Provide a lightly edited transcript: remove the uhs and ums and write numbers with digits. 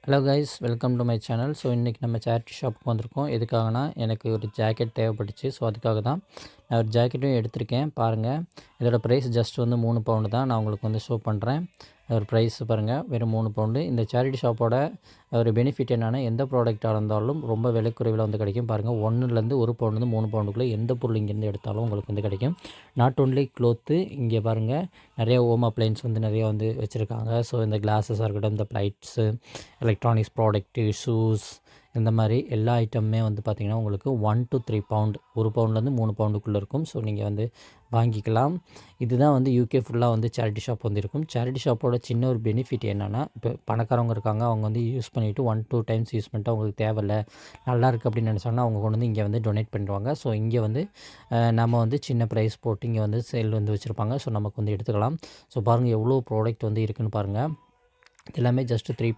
Hello guys, welcome to my channel. So இன்றைக்கி நம்ம charity ஷாப்புக்கு வந்திருக்கோம். எதுக்காகனா எனக்கு ஒரு ஜாக்கெட் தேவைப்பட்டுச்சு. ஸோ அதுக்காக தான் நான் ஒரு ஜாக்கெட்டும் எடுத்திருக்கேன். பாருங்கள், இதோட ப்ரைஸ் ஜஸ்ட் வந்து 3 பவுண்டு தான். நான் உங்களுக்கு வந்து ஷோ பண்ணுறேன். ஒரு ப்ரைஸ் பாருங்கள், வெறும் 3 பவுண்டு. இந்த சேரிட்டி ஷாப்போட ஒரு பெனிஃபிட் என்னென்னா, எந்த ப்ராடக்டாக இருந்தாலும் ரொம்ப விலை குறைவில் வந்து கிடைக்கும். பாருங்கள், 1லேருந்து 1 பவுண்டு 3 பவுண்டுக்குள்ளே எந்த பொருள் இங்கேருந்து எடுத்தாலும் உங்களுக்கு வந்து கிடைக்கும். நாட் ஒன்லி க்ளோத்து, இங்கே பாருங்கள் நிறைய ஹோம் அப்ளையன்ஸ் வந்து நிறைய வந்து வச்சுருக்காங்க. ஸோ இந்த கிளாஸஸாக இருக்கட்டும், இந்த ப்ளைட்ஸு, எலக்ட்ரானிக்ஸ் ப்ராடக்ட்டு, ஷூஸ், இந்த மாதிரி எல்லா ஐட்டமுமே வந்து பார்த்திங்கன்னா உங்களுக்கு 1 to 3 பவுண்ட், 1 பவுண்ட்லேருந்து 3 பவுண்டுக்குள்ளே இருக்கும். ஸோ நீங்கள் வந்து வாங்கிக்கலாம். இதுதான் வந்து யூகே ஃபுல்லாக வந்து சேரிட்டி ஷாப் வந்து இருக்கும். சேரிட்டி ஷாப்போட சின்ன ஒரு பெனிஃபிட் என்னென்னா, இப்போ பணக்காரவங்க இருக்காங்க, அவங்க வந்து யூஸ் பண்ணிவிட்டு 1-2 டைம்ஸ் யூஸ் பண்ணிட்டு அவங்களுக்கு தேவையில்ல, நல்லாயிருக்கு அப்படின்னு நினச்சாங்கன்னா அவங்க கொண்டு வந்து இங்கே வந்து டொனேட் பண்ணிடுவாங்க. ஸோ இங்கே வந்து நம்ம வந்து சின்ன ப்ரைஸ் போட்டு இங்கே வந்து சேல் வந்து வச்சுருப்பாங்க. ஸோ நமக்கு வந்து எடுத்துக்கலாம். ஸோ பாருங்கள் எவ்வளோ ப்ராடக்ட் வந்து இருக்குதுன்னு பாருங்கள். எல்லாமே ஜஸ்ட்டு 3